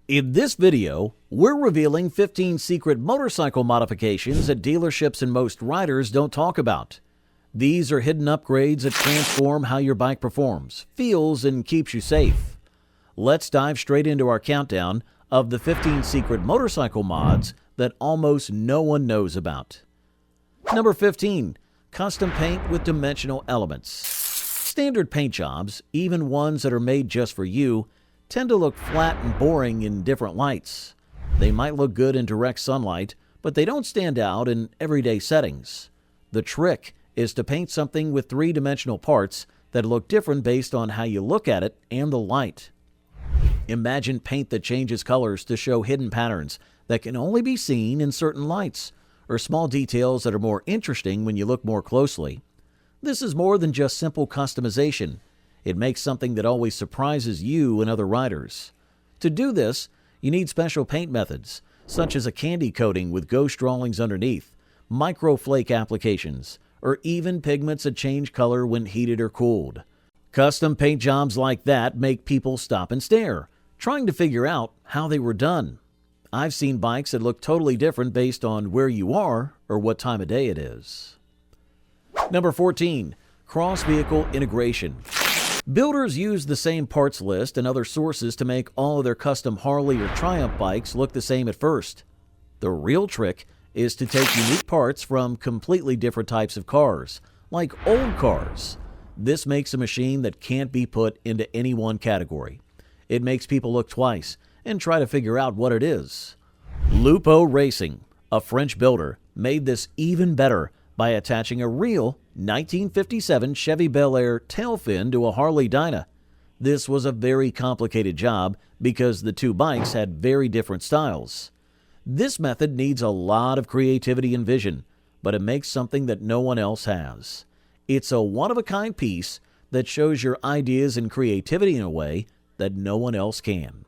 In this video, we're revealing 15 secret motorcycle modifications that dealerships and most riders don't talk about. These are hidden upgrades that transform how your bike performs, feels, and keeps you safe. Let's dive straight into our countdown of the 15 secret motorcycle mods that almost no one knows about. Number 15. Custom paint with dimensional elements. Standard paint jobs, even ones that are made just for you, tend to look flat and boring in different lights. They might look good in direct sunlight, but they don't stand out in everyday settings. The trick is to paint something with three-dimensional parts that look different based on how you look at it and the light. Imagine paint that changes colors to show hidden patterns that can only be seen in certain lights, or small details that are more interesting when you look more closely. This is more than just simple customization. It makes something that always surprises you and other riders. To do this, you need special paint methods, such as a candy coating with ghost drawings underneath, microflake applications, or even pigments that change color when heated or cooled. Custom paint jobs like that make people stop and stare, trying to figure out how they were done. I've seen bikes that look totally different based on where you are or what time of day it is. Number 14. Cross-vehicle integration. Builders use the same parts list and other sources to make all of their custom Harley or Triumph bikes look the same at first. The real trick is to take unique parts from completely different types of cars, like old cars. This makes a machine that can't be put into any one category. It makes people look twice and try to figure out what it is. Lupo Racing, a French builder, made this even better by attaching a real 1957 Chevy Bel Air tail fin to a Harley Dyna. This was a very complicated job because the two bikes had very different styles. This method needs a lot of creativity and vision, but it makes something that no one else has. It's a one-of-a-kind piece that shows your ideas and creativity in a way that no one else can.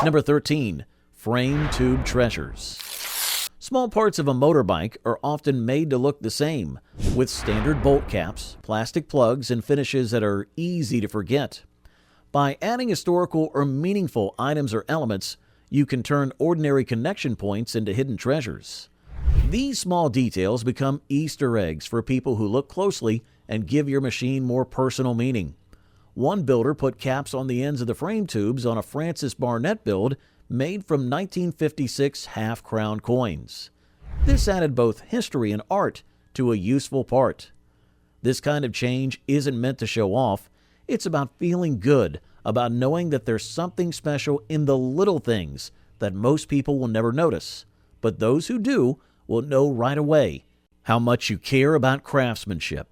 Number 13. Frame tube treasures. Small parts of a motorbike are often made to look the same, with standard bolt caps, plastic plugs, and finishes that are easy to forget. By adding historical or meaningful items or elements, you can turn ordinary connection points into hidden treasures. These small details become Easter eggs for people who look closely and give your machine more personal meaning. One builder put caps on the ends of the frame tubes on a Francis Barnett build made from 1956 half-crown coins. This added both history and art to a useful part. This kind of change isn't meant to show off. It's about feeling good, about knowing that there's something special in the little things that most people will never notice. But those who do will know right away how much you care about craftsmanship.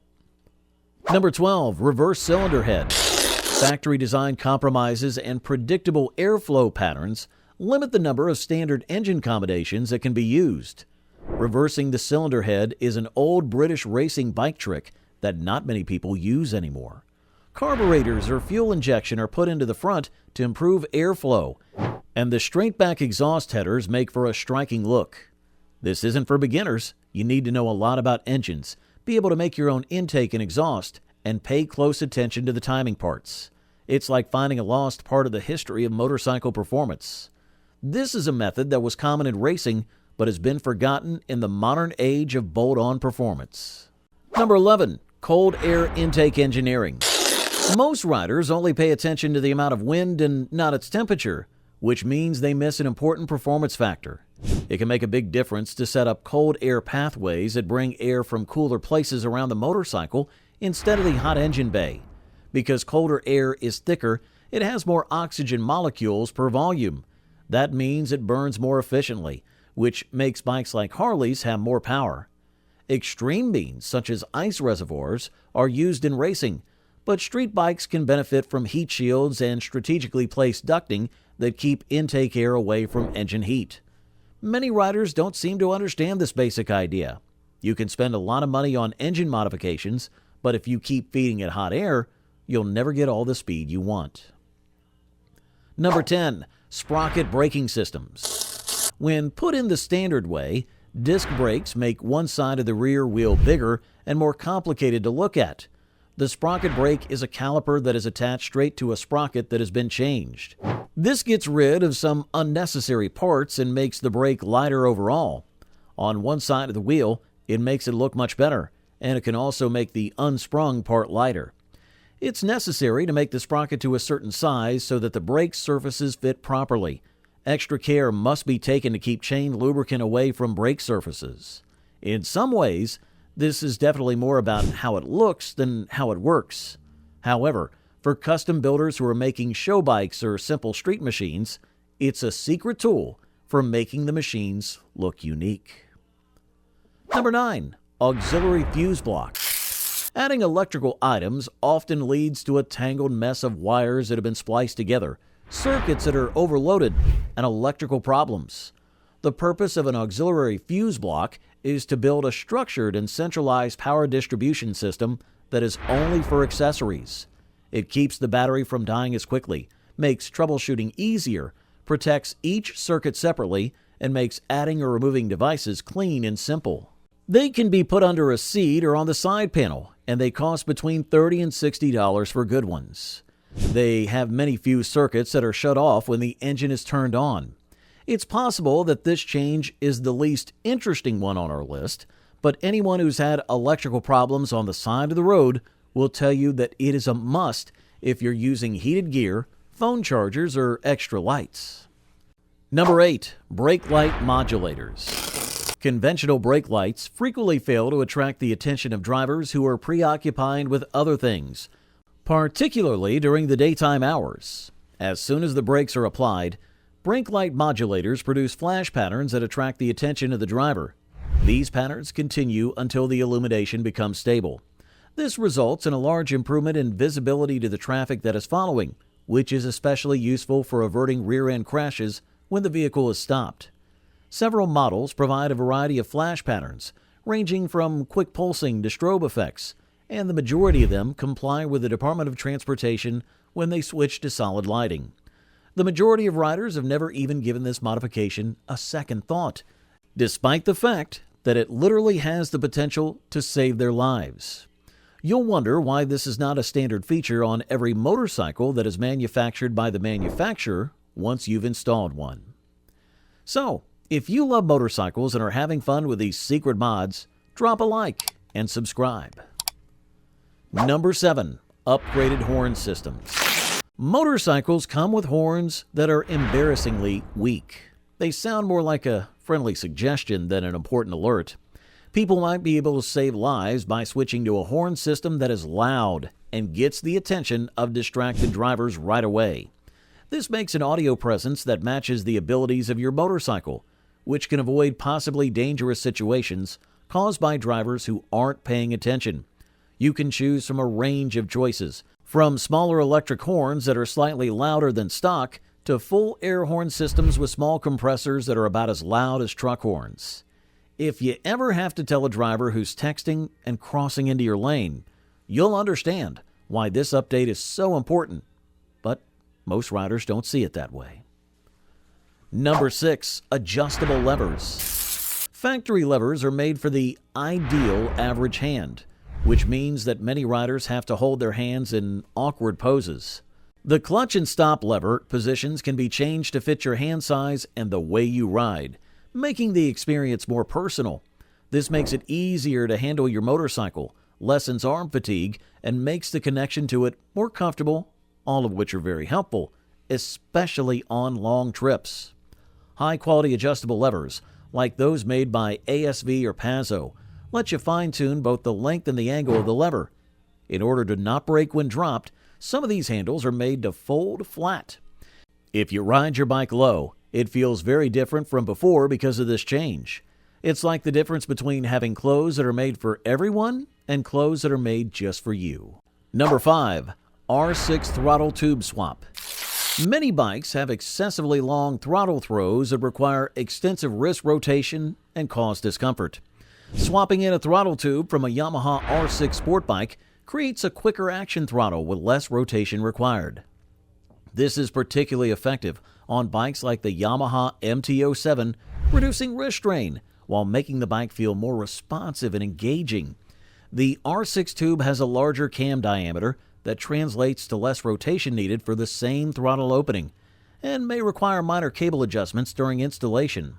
Number 12. Reverse cylinder head. Factory design compromises and predictable airflow patterns limit the number of standard engine combinations that can be used. Reversing the cylinder head is an old British racing bike trick that not many people use anymore. Carburetors or fuel injection are put into the front to improve airflow, and the straight-back exhaust headers make for a striking look. This isn't for beginners. You need to know a lot about engines, be able to make your own intake and exhaust, and pay close attention to the timing parts. It's like finding a lost part of the history of motorcycle performance. This is a method that was common in racing, but has been forgotten in the modern age of bolt-on performance. Number 11. Cold air intake engineering. Most riders only pay attention to the amount of wind and not its temperature, which means they miss an important performance factor. It can make a big difference to set up cold air pathways that bring air from cooler places around the motorcycle instead of the hot engine bay. Because colder air is thicker, it has more oxygen molecules per volume. That means it burns more efficiently, which makes bikes like Harley's have more power. Extreme means, such as ice reservoirs, are used in racing, but street bikes can benefit from heat shields and strategically placed ducting that keep intake air away from engine heat. Many riders don't seem to understand this basic idea. You can spend a lot of money on engine modifications, but if you keep feeding it hot air, you'll never get all the speed you want. Number 10. Sprocket braking systems. When put in the standard way, disc brakes make one side of the rear wheel bigger and more complicated to look at. The sprocket brake is a caliper that is attached straight to a sprocket that has been changed. This gets rid of some unnecessary parts and makes the brake lighter overall. On one side of the wheel, it makes it look much better, and it can also make the unsprung part lighter. It's necessary to make the sprocket to a certain size so that the brake surfaces fit properly. Extra care must be taken to keep chain lubricant away from brake surfaces. In some ways, this is definitely more about how it looks than how it works. However, for custom builders who are making show bikes or simple street machines, it's a secret tool for making the machines look unique. Number 9. Auxiliary fuse block. Adding electrical items often leads to a tangled mess of wires that have been spliced together, circuits that are overloaded, and electrical problems. The purpose of an auxiliary fuse block is to build a structured and centralized power distribution system that is only for accessories. It keeps the battery from dying as quickly, makes troubleshooting easier, protects each circuit separately, and makes adding or removing devices clean and simple. They can be put under a seat or on the side panel, and they cost between $30 and $60 for good ones. They have many fuse circuits that are shut off when the engine is turned on. It's possible that this change is the least interesting one on our list, but anyone who's had electrical problems on the side of the road will tell you that it is a must if you're using heated gear, phone chargers, or extra lights. Number 8. Brake light modulators. Conventional brake lights frequently fail to attract the attention of drivers who are preoccupied with other things, particularly during the daytime hours. As soon as the brakes are applied, brake light modulators produce flash patterns that attract the attention of the driver. These patterns continue until the illumination becomes stable. This results in a large improvement in visibility to the traffic that is following, which is especially useful for averting rear-end crashes when the vehicle is stopped. Several models provide a variety of flash patterns, ranging from quick pulsing to strobe effects, and the majority of them comply with the Department of Transportation when they switch to solid lighting. The majority of riders have never even given this modification a second thought, despite the fact that it literally has the potential to save their lives. You'll wonder why this is not a standard feature on every motorcycle that is manufactured by the manufacturer once you've installed one. So, if you love motorcycles and are having fun with these secret mods, drop a like and subscribe. Number 7. Upgraded horn systems. Motorcycles come with horns that are embarrassingly weak. They sound more like a friendly suggestion than an important alert. People might be able to save lives by switching to a horn system that is loud and gets the attention of distracted drivers right away. This makes an audio presence that matches the abilities of your motorcycle, which can avoid possibly dangerous situations caused by drivers who aren't paying attention. You can choose from a range of choices, from smaller electric horns that are slightly louder than stock to full air horn systems with small compressors that are about as loud as truck horns. If you ever have to tell a driver who's texting and crossing into your lane, you'll understand why this update is so important, but most riders don't see it that way. Number 6. Adjustable levers. Factory levers are made for the ideal average hand, which means that many riders have to hold their hands in awkward poses. The clutch and stop lever positions can be changed to fit your hand size and the way you ride, making the experience more personal. This makes it easier to handle your motorcycle, lessens arm fatigue, and makes the connection to it more comfortable, all of which are very helpful, especially on long trips. High-quality adjustable levers, like those made by ASV or Pazzo, let you fine-tune both the length and the angle of the lever. In order to not break when dropped, some of these handles are made to fold flat. If you ride your bike low, it feels very different from before because of this change. It's like the difference between having clothes that are made for everyone and clothes that are made just for you. Number 5. R6 throttle tube swap. Many bikes have excessively long throttle throws that require extensive wrist rotation and cause discomfort. Swapping in a throttle tube from a Yamaha R6 sport bike creates a quicker action throttle with less rotation required. This is particularly effective on bikes like the Yamaha MT-07, reducing wrist strain while making the bike feel more responsive and engaging. The R6 tube has a larger cam diameter that translates to less rotation needed for the same throttle opening, and may require minor cable adjustments during installation.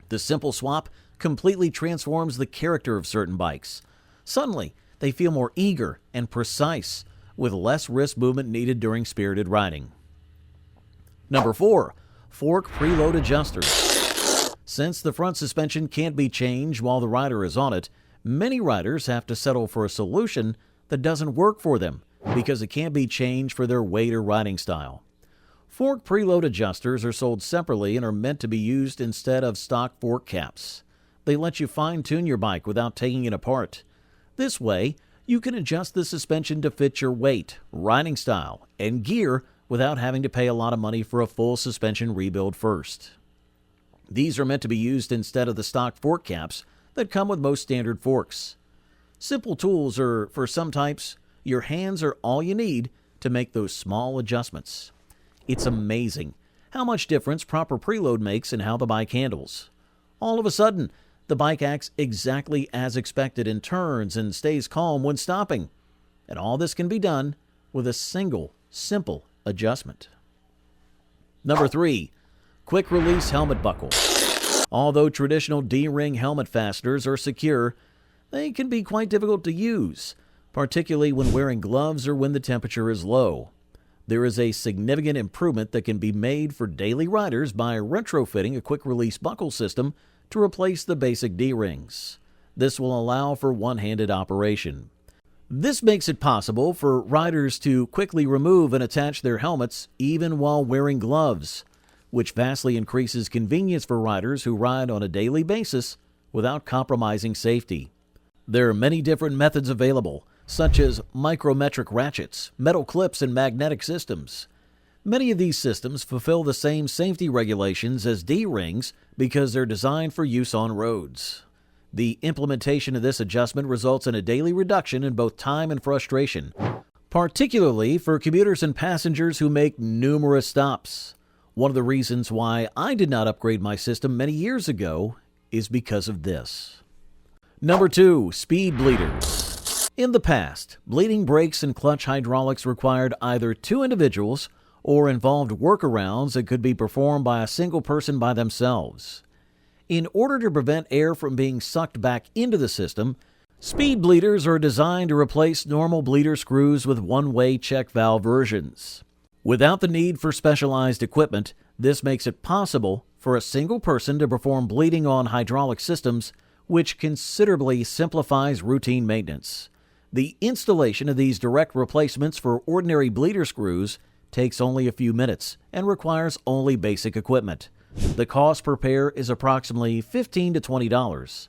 The simple swap completely transforms the character of certain bikes. Suddenly, they feel more eager and precise, with less wrist movement needed during spirited riding. Number 4. Fork preload adjusters. Since the front suspension can't be changed while the rider is on it, many riders have to settle for a solution that doesn't work for them because it can't be changed for their weight or riding style. Fork preload adjusters are sold separately and are meant to be used instead of stock fork caps. They let you fine-tune your bike without taking it apart. This way, you can adjust the suspension to fit your weight, riding style, and gear without having to pay a lot of money for a full suspension rebuild first. These are meant to be used instead of the stock fork caps that come with most standard forks. Simple tools are, for some types, your hands are all you need to make those small adjustments. It's amazing how much difference proper preload makes in how the bike handles. All of a sudden, the bike acts exactly as expected and turns and stays calm when stopping. And all this can be done with a single, simple adjustment. Number 3. Quick release helmet buckle. Although traditional D-ring helmet fasteners are secure, they can be quite difficult to use, particularly when wearing gloves or when the temperature is low. There is a significant improvement that can be made for daily riders by retrofitting a quick-release buckle system to replace the basic D-rings. This will allow for one-handed operation. This makes it possible for riders to quickly remove and attach their helmets even while wearing gloves, which vastly increases convenience for riders who ride on a daily basis without compromising safety. There are many different methods available, such as micrometric ratchets, metal clips, and magnetic systems. Many of these systems fulfill the same safety regulations as D-rings because they're designed for use on roads. The implementation of this adjustment results in a daily reduction in both time and frustration, particularly for commuters and passengers who make numerous stops. One of the reasons why I did not upgrade my system many years ago is because of this. Number 2. Speed bleeders. In the past, bleeding brakes and clutch hydraulics required either 2 individuals or involved workarounds that could be performed by a single person by themselves. In order to prevent air from being sucked back into the system, speed bleeders are designed to replace normal bleeder screws with one-way check valve versions. Without the need for specialized equipment, this makes it possible for a single person to perform bleeding on hydraulic systems, which considerably simplifies routine maintenance. The installation of these direct replacements for ordinary bleeder screws takes only a few minutes and requires only basic equipment. The cost per pair is approximately $15 to $20.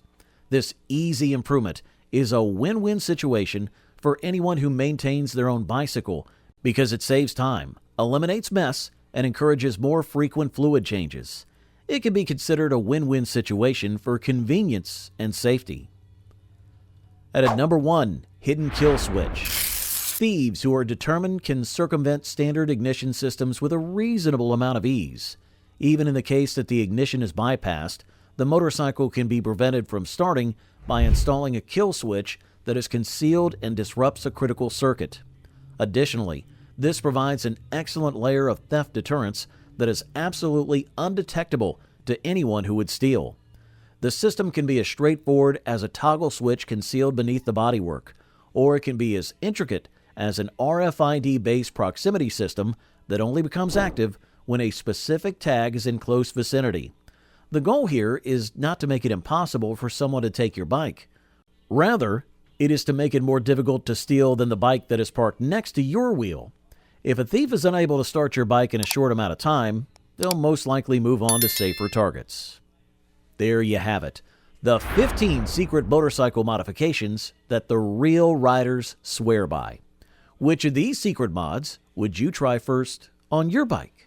This easy improvement is a win-win situation for anyone who maintains their own bicycle because it saves time, eliminates mess, and encourages more frequent fluid changes. It can be considered a win-win situation for convenience and safety. At number 1, hidden kill switch. Thieves who are determined can circumvent standard ignition systems with a reasonable amount of ease. Even in the case that the ignition is bypassed, the motorcycle can be prevented from starting by installing a kill switch that is concealed and disrupts a critical circuit. Additionally, this provides an excellent layer of theft deterrence that is absolutely undetectable to anyone who would steal. The system can be as straightforward as a toggle switch concealed beneath the bodywork, or it can be as intricate as an RFID-based proximity system that only becomes active when a specific tag is in close vicinity. The goal here is not to make it impossible for someone to take your bike. Rather, it is to make it more difficult to steal than the bike that is parked next to your wheel. If a thief is unable to start your bike in a short amount of time, they'll most likely move on to safer targets. There you have it, the 15 secret motorcycle modifications that the real riders swear by. Which of these secret mods would you try first on your bike?